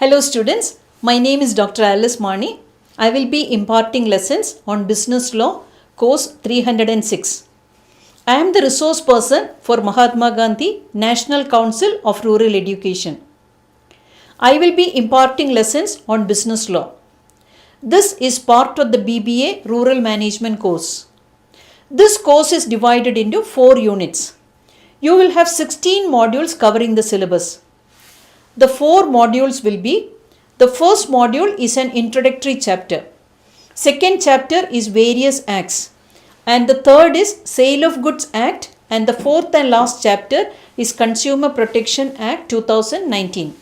Hello students, my name is Dr. Alice Mani. I will be imparting lessons on Business Law, course 306. I am the resource person for Mahatma Gandhi National Council of Rural Education. I will be imparting lessons on business law. This is part of the BBA Rural Management course. This course is divided into 4 units. You will have 16 modules covering the syllabus. The 4 modules will be: the first module is an introductory chapter. Second chapter is various acts. And the third is Sale of Goods Act, and the fourth and last chapter is Consumer Protection Act 2019.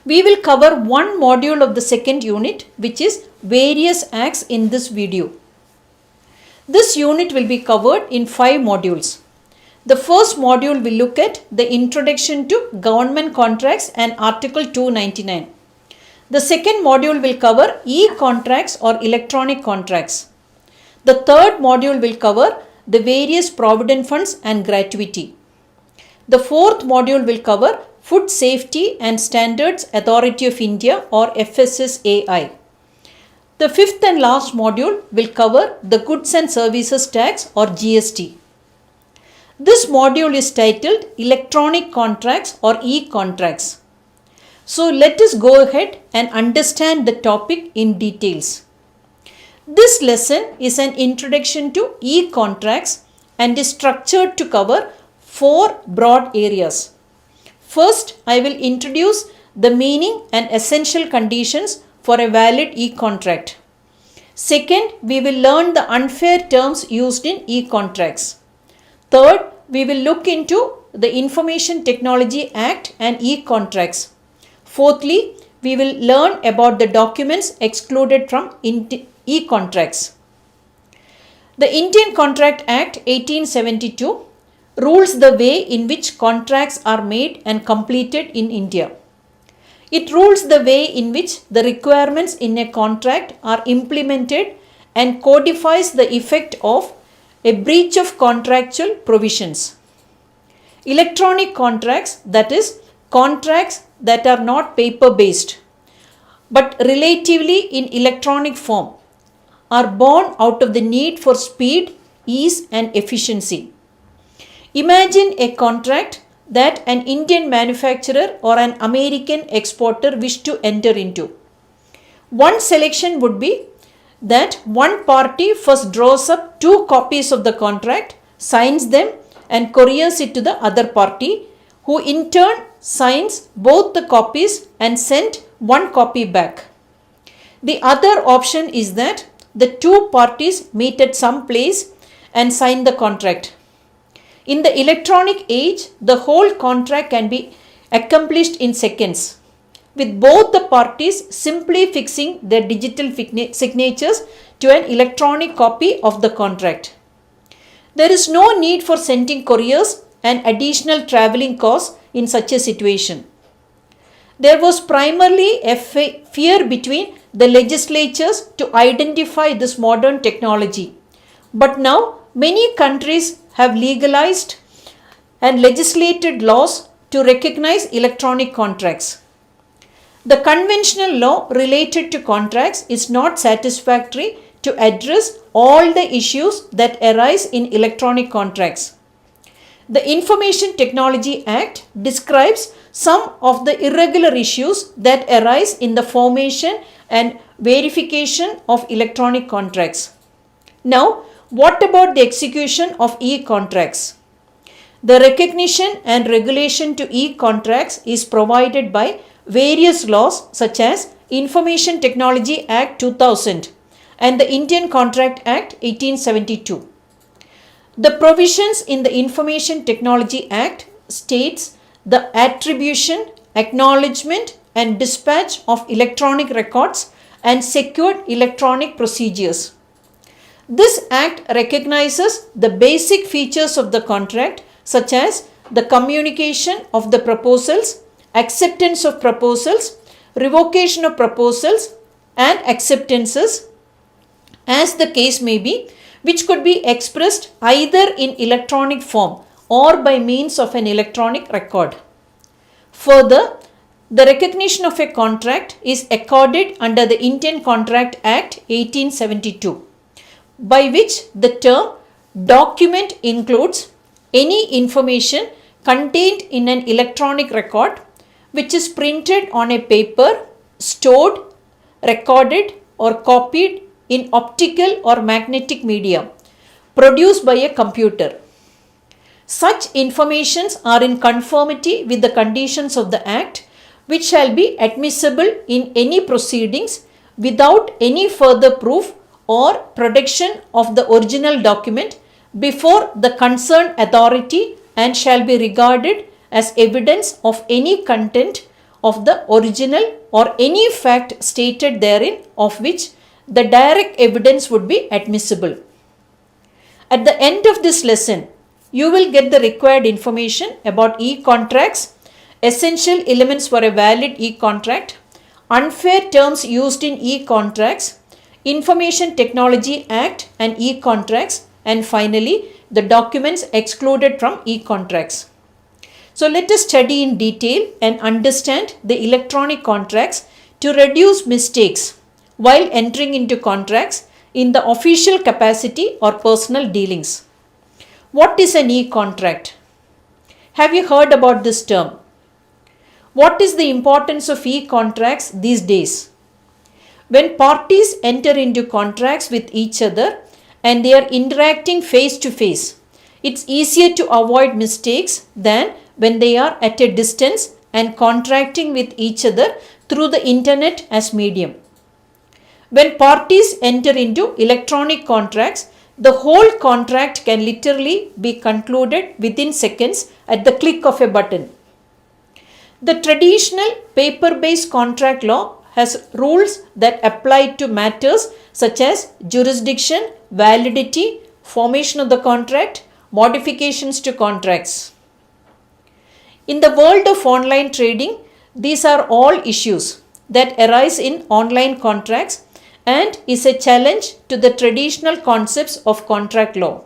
We will cover one module of the second unit, which is various acts, in this video. This unit will be covered in 5 modules. The first module will look at the introduction to government contracts and Article 299. The second module will cover e-contracts or electronic contracts. The third module will cover the various provident funds and gratuity. The fourth module will cover Food Safety and Standards Authority of India or FSSAI. The fifth and last module will cover the Goods and Services Tax or GST. This module is titled Electronic Contracts or E-Contracts. So let us go ahead and understand the topic in details. This lesson is an introduction to e-contracts and is structured to cover 4 broad areas. First, I will introduce the meaning and essential conditions for a valid e-contract. Second, we will learn the unfair terms used in e-contracts. Third, we will look into the Information Technology Act and e-contracts. Fourthly, we will learn about the documents excluded from e-contracts. The Indian Contract Act 1872 rules the way in which contracts are made and completed in India. It rules the way in which the requirements in a contract are implemented and codifies the effect of a breach of contractual provisions. Electronic contracts, that is, contracts that are not paper-based but relatively in electronic form, are born out of the need for speed, ease and efficiency. Imagine a contract that an Indian manufacturer or an American exporter wish to enter into. One selection would be that one party first draws up 2 copies of the contract, signs them and couriers it to the other party, who in turn signs both the copies and sends 1 copy back. The other option is that the 2 parties meet at some place and sign the contract. In the electronic age, the whole contract can be accomplished in seconds, with both the parties simply fixing their digital signatures to an electronic copy of the contract. There is no need for sending couriers and additional travelling costs in such a situation. There was primarily a fear between the legislatures to identify this modern technology, but now many countries have legalized and legislated laws to recognize electronic contracts. The conventional law related to contracts is not satisfactory to address all the issues that arise in electronic contracts. The Information Technology Act describes some of the irregular issues that arise in the formation and verification of electronic contracts. Now, what about the execution of e-contracts? The recognition and regulation to e-contracts is provided by various laws such as Information Technology Act 2000 and the Indian Contract Act 1872. The provisions in the Information Technology Act states the attribution, acknowledgement and dispatch of electronic records and secured electronic procedures. This act recognizes the basic features of the contract such as the communication of the proposals, acceptance of proposals, revocation of proposals and acceptances, as the case may be, which could be expressed either in electronic form or by means of an electronic record. Further, The recognition of a contract is accorded under the Indian Contract Act 1872, by which the term document includes any information contained in an electronic record which is printed on a paper, stored, recorded or copied in optical or magnetic media produced by a computer. Such informations are in conformity with the conditions of the Act, which shall be admissible in any proceedings without any further proof or production of the original document before the concerned authority, and shall be regarded as evidence of any content of the original or any fact stated therein of which the direct evidence would be admissible. At the end of this lesson, you will get the required information about e-contracts, essential elements for a valid e-contract, unfair terms used in e-contracts, Information Technology Act and e-contracts, and finally the documents excluded from e-contracts. So let us study in detail and understand the electronic contracts to reduce mistakes while entering into contracts in the official capacity or personal dealings. What is an e-contract? Have you heard about this term? What is the importance of e-contracts these days? When parties enter into contracts with each other and they are interacting face to face, it's easier to avoid mistakes than when they are at a distance and contracting with each other through the internet as medium. When parties enter into electronic contracts, the whole contract can literally be concluded within seconds at the click of a button. The traditional paper-based contract law has rules that apply to matters such as jurisdiction, validity, formation of the contract, modifications to contracts. In the world of online trading, these are all issues that arise in online contracts and is a challenge to the traditional concepts of contract law.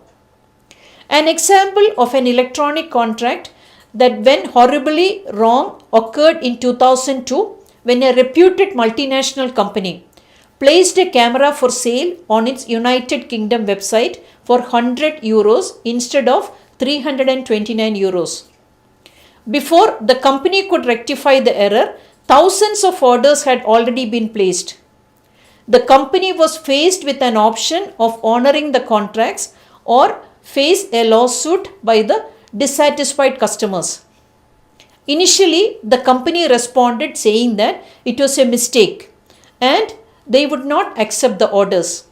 An example of an electronic contract that went horribly wrong occurred in 2002 when a reputed multinational company placed a camera for sale on its United Kingdom website for €100 instead of €329. Before the company could rectify the error, thousands of orders had already been placed. The company was faced with an option of honoring the contracts or face a lawsuit by the dissatisfied customers. Initially, the company responded saying that it was a mistake and they would not accept the orders.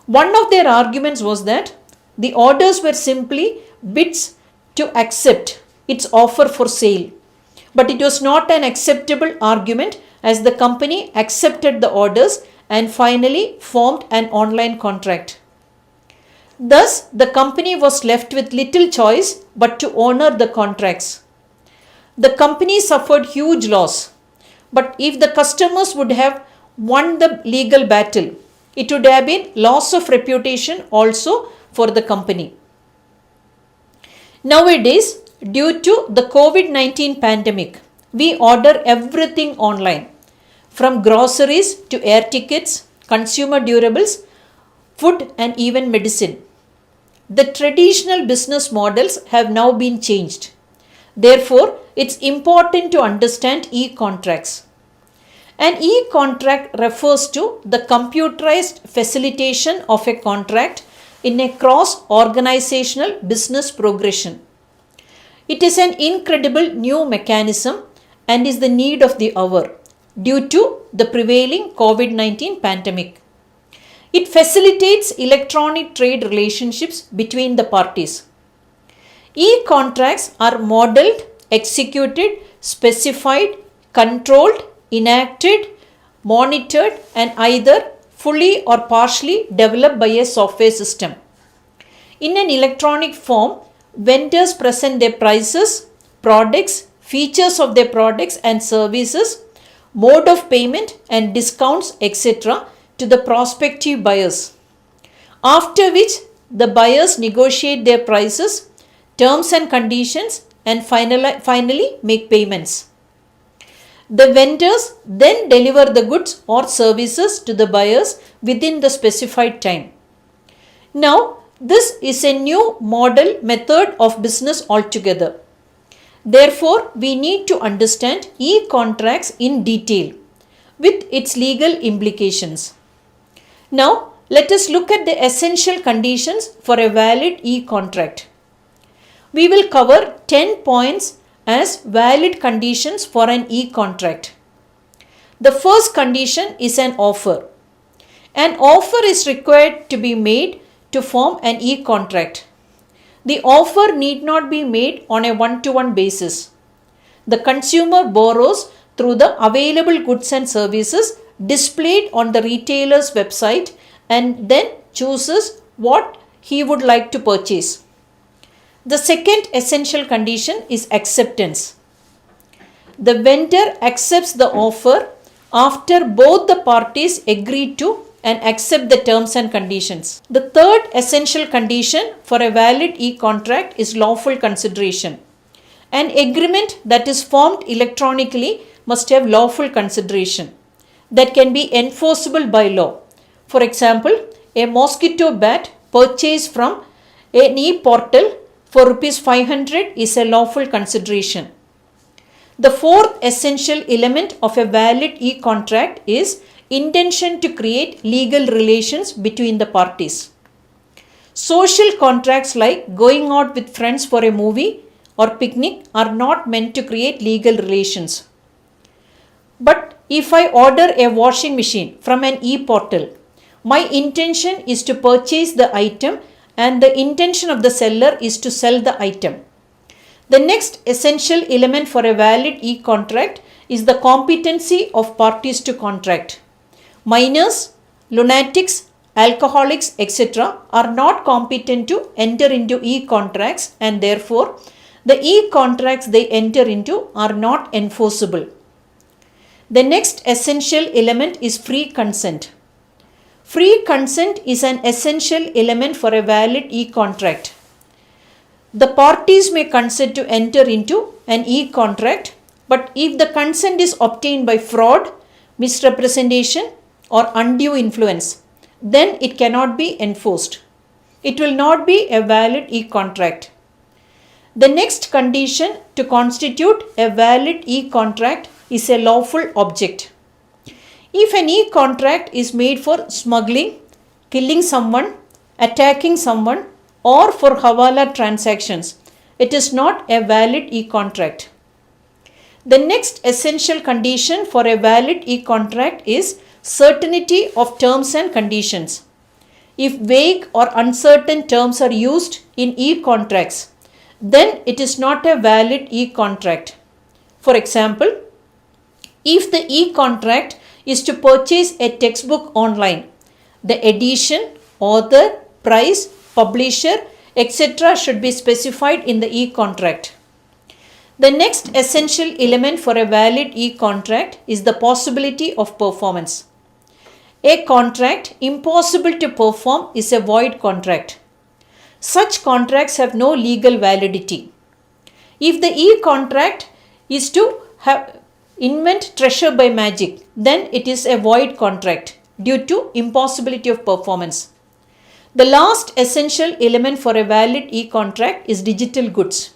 One of their arguments was that the orders were simply bids to accept its offer for sale, but it was not an acceptable argument as the company accepted the orders and finally formed an online contract. Thus, the company was left with little choice but to honor the contracts. The company suffered huge loss, but if the customers would have won the legal battle, it would have been loss of reputation also for the company. Nowadays, due to the COVID-19 pandemic, we order everything online, from groceries to air tickets, consumer durables, food and even medicine. The traditional business models have now been changed. Therefore, it's important to understand e-contracts. An e-contract refers to the computerized facilitation of a contract in a cross-organizational business progression. It is an incredible new mechanism and is the need of the hour due to the prevailing COVID-19 pandemic. It facilitates electronic trade relationships between the parties. E-contracts are modeled, executed, specified, controlled, enacted, monitored, and either fully or partially developed by a software system. In an electronic form, vendors present their prices, products, features of their products and services, mode of payment and discounts, etc. to the prospective buyers. After which, the buyers negotiate their prices, terms and conditions and finally make payments. The vendors then deliver the goods or services to the buyers within the specified time. Now, this is a new model method of business altogether. Therefore, we need to understand e-contracts in detail with its legal implications. Now, let us look at the essential conditions for a valid e-contract. We will cover 10 points as valid conditions for an e-contract. The first condition is an offer. An offer is required to be made to form an e-contract. The offer need not be made on a one-to-one basis. The consumer borrows through the available goods and services displayed on the retailer's website and then chooses what he would like to purchase. The second essential condition is acceptance. The vendor accepts the offer after both the parties agree to and accept the terms and conditions. The third essential condition for a valid e-contract is lawful consideration. An agreement that is formed electronically must have lawful consideration that can be enforceable by law. For example, a mosquito bat purchased from an e-portal for Rs 500 is a lawful consideration. The fourth essential element of a valid e-contract is intention to create legal relations between the parties. Social contracts like going out with friends for a movie or picnic are not meant to create legal relations. But if I order a washing machine from an e-portal, my intention is to purchase the item and the intention of the seller is to sell the item. The next essential element for a valid e-contract is the competency of parties to contract. Minors, lunatics, alcoholics, etc. are not competent to enter into e-contracts and therefore the e-contracts they enter into are not enforceable. The next essential element is free consent. Free consent is an essential element for a valid e-contract. The parties may consent to enter into an e-contract, but if the consent is obtained by fraud, misrepresentation, or undue influence, then it cannot be enforced. It will not be a valid e-contract. The next condition to constitute a valid e-contract is a lawful object. If an e-contract is made for smuggling, killing someone, attacking someone, or for hawala transactions, it is not a valid e-contract. The next essential condition for a valid e-contract is certainty of terms and conditions. If vague or uncertain terms are used in e-contracts, then it is not a valid e-contract. For example, if the e-contract is to purchase a textbook online, the edition, author, price, publisher, etc. should be specified in the e-contract. The next essential element for a valid e-contract is the possibility of performance. A contract impossible to perform is a void contract. Such contracts have no legal validity. If the e-contract is to invent treasure by magic, then it is a void contract due to impossibility of performance. The last essential element for a valid e-contract is digital goods.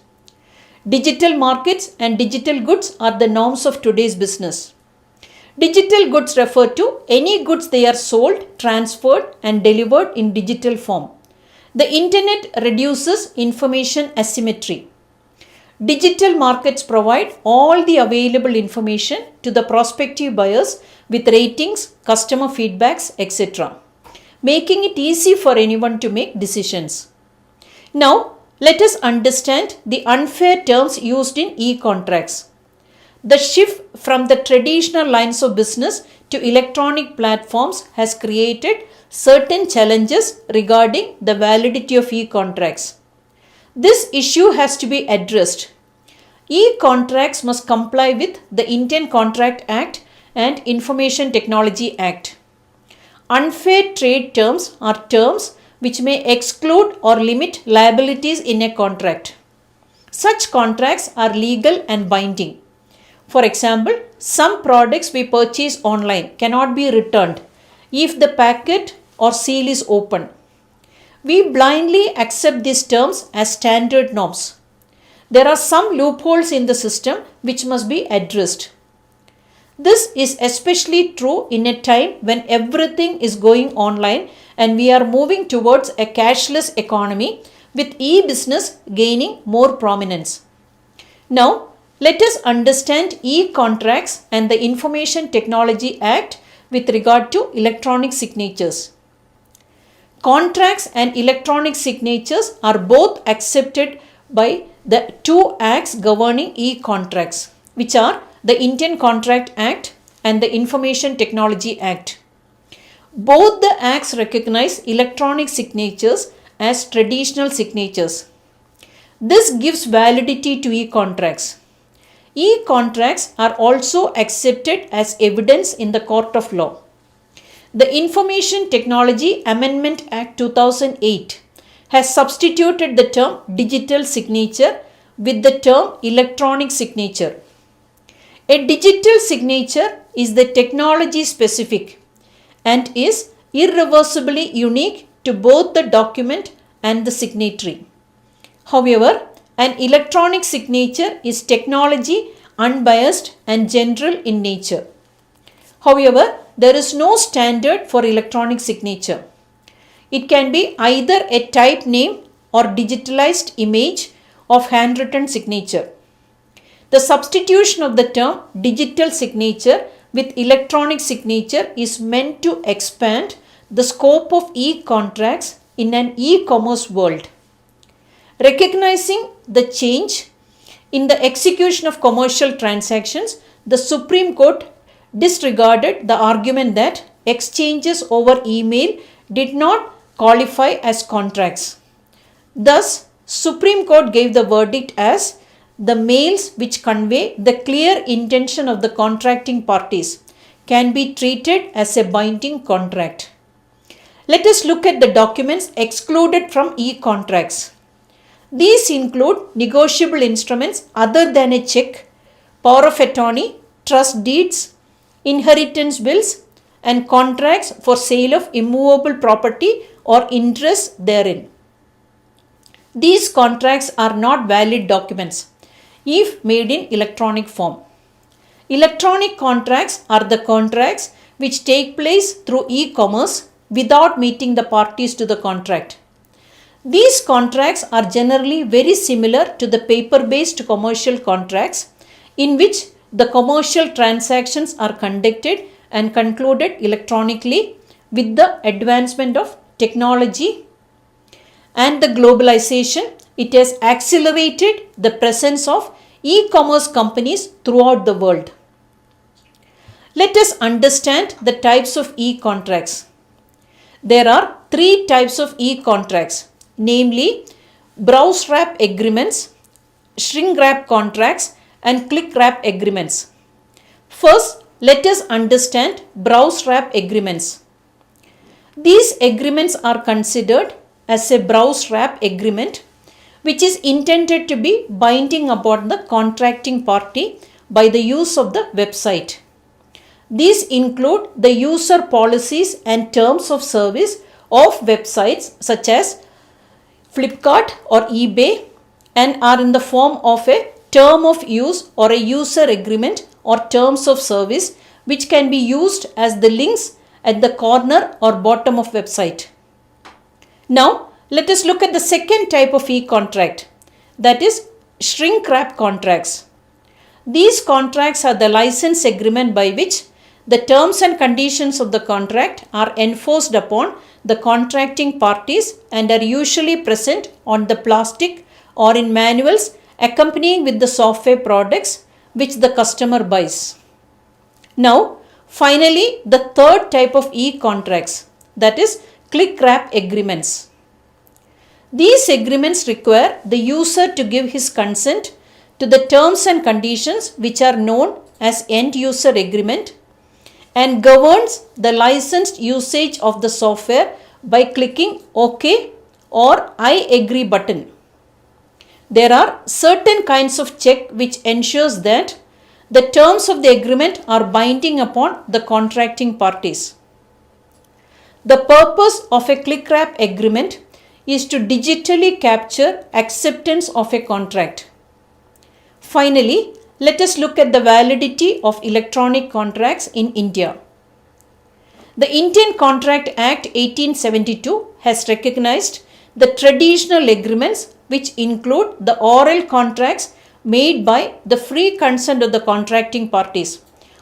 Digital markets and digital goods are the norms of today's business. Digital goods refer to any goods they are sold, transferred and delivered in digital form. The internet reduces information asymmetry. Digital markets provide all the available information to the prospective buyers with ratings, customer feedbacks, etc., making it easy for anyone to make decisions. Now, let us understand the unfair terms used in e-contracts. The shift from the traditional lines of business to electronic platforms has created certain challenges regarding the validity of e-contracts. This issue has to be addressed. E-contracts must comply with the Indian Contract Act and Information Technology Act. Unfair trade terms are terms which may exclude or limit liabilities in a contract. Such contracts are legal and binding. For example, some products we purchase online cannot be returned if the packet or seal is open. We blindly accept these terms as standard norms. There are some loopholes in the system which must be addressed. This is especially true in a time when everything is going online and we are moving towards a cashless economy with e-business gaining more prominence. Now, let us understand e-contracts and the Information Technology Act with regard to electronic signatures. Contracts and electronic signatures are both accepted by the two acts governing e-contracts, which are the Indian Contract Act and the Information Technology Act. Both the acts recognize electronic signatures as traditional signatures. This gives validity to e-contracts. E-contracts are also accepted as evidence in the court of law. The Information Technology Amendment Act 2008 has substituted the term digital signature with the term electronic signature. A digital signature is the technology specific and is irreversibly unique to both the document and the signatory. However, an electronic signature is technology unbiased and general in nature. However, there is no standard for electronic signature. It can be either a type name or digitalized image of handwritten signature. The substitution of the term digital signature with electronic signature is meant to expand the scope of e-contracts in an e-commerce world. Recognizing the change in the execution of commercial transactions, the Supreme Court disregarded the argument that exchanges over email did not qualify as contracts. Thus, Supreme Court gave the verdict as the mails which convey the clear intention of the contracting parties can be treated as a binding contract. Let us look at the documents excluded from e-contracts. These include negotiable instruments other than a check, power of attorney, trust deeds, inheritance wills, and contracts for sale of immovable property or interest therein. These contracts are not valid documents if made in electronic form. Electronic contracts are the contracts which take place through e-commerce without meeting the parties to the contract. These contracts are generally very similar to the paper-based commercial contracts in which the commercial transactions are conducted and concluded electronically. With the advancement of technology and the globalization, it has accelerated the presence of e-commerce companies throughout the world. Let us understand the types of e-contracts. There are three types of e-contracts, namely browse wrap agreements, shrink wrap contracts, and click wrap agreements. First, let us understand browse wrap agreements. These agreements are considered as a browse wrap agreement which is intended to be binding upon the contracting party by the use of the website. These include the user policies and terms of service of websites such as Flipkart or eBay and are in the form of a term of use or a user agreement or terms of service which can be used as the links at the corner or bottom of website. Now, let us look at the second type of e-contract, that is shrink wrap contracts. These contracts are the license agreement by which the terms and conditions of the contract are enforced upon the contracting parties and are usually present on the plastic or in manuals accompanying with the software products which the customer buys. Now, finally, the third type of e-contracts, that is click wrap agreements. These agreements require the user to give his consent to the terms and conditions which are known as end user agreement and governs the licensed usage of the software by clicking OK or I agree button. There are certain kinds of check which ensures that The terms of the agreement are binding upon the contracting parties. The purpose of a click-wrap agreement is to digitally capture acceptance of a contract. Finally, let us look at the validity of electronic contracts in India. The Indian Contract Act 1872 has recognized the traditional agreements which include the oral contracts made by the free consent of the contracting parties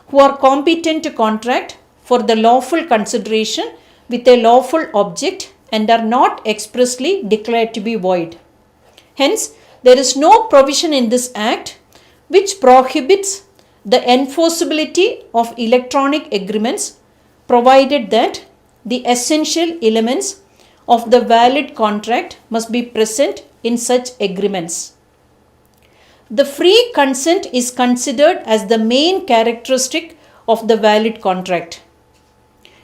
who are competent to contract for the lawful consideration with a lawful object and are not expressly declared to be void. Hence, there is no provision in this Act which prohibits the enforceability of electronic agreements provided that the essential elements of the valid contract must be present in such agreements. The free consent is considered as the main characteristic of the valid contract.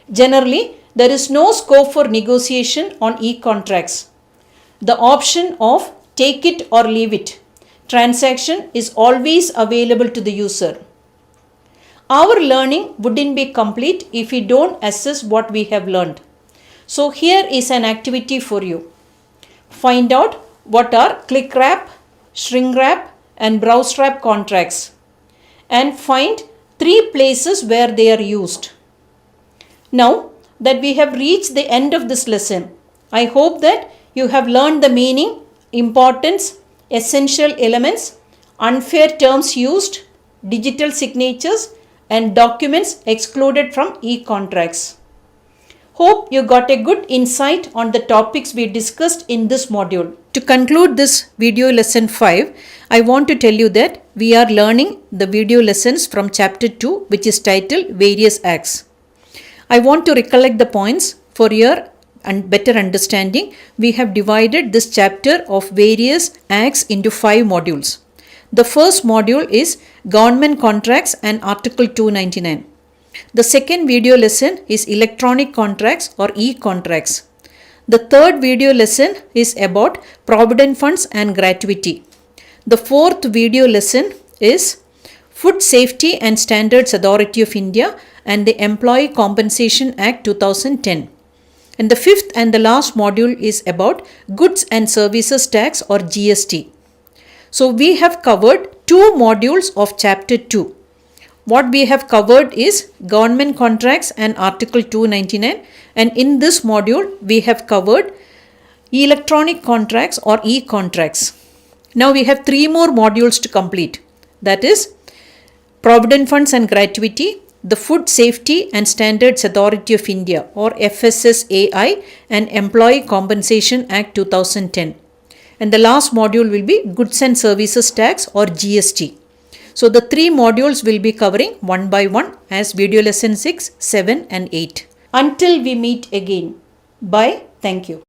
Generally, there is no scope for negotiation on e-contracts. The option of take it or leave it transaction is always available to the user. Our learning wouldn't be complete if we don't assess what we have learned. So here is an activity for you. Find out what are click wrap, shrink wrap and browse wrap contracts and find 3 places where they are used. Now that we have reached the end of this lesson, I hope that you have learned the meaning, importance, essential elements, unfair terms used, digital signatures and documents excluded from e-contracts. Hope you got a good insight on the topics we discussed in this module. To conclude this video lesson 5, I want to tell you that we are learning the video lessons from chapter 2, which is titled Various Acts. I want to recollect the points for your better understanding. We have divided this chapter of various acts into 5 modules. The first module is Government Contracts and Article 299. The second video lesson is Electronic Contracts or e-contracts. The third video lesson is about Provident Funds and Gratuity. The fourth video lesson is Food Safety and Standards Authority of India and the Employee Compensation Act 2010. And the fifth and the last module is about Goods and Services Tax or GST. So we have covered 2 modules of chapter 2. What we have covered is Government Contracts and Article 299, and in this module we have covered Electronic Contracts or e-contracts. Now we have 3 more modules to complete. That is Provident Funds and Gratuity, the Food Safety and Standards Authority of India or FSSAI and Employee Compensation Act 2010. And the last module will be Goods and Services Tax or GST. So the 3 modules will be covering one by one as video lesson 6, 7 and 8. Until we meet again. Bye. Thank you.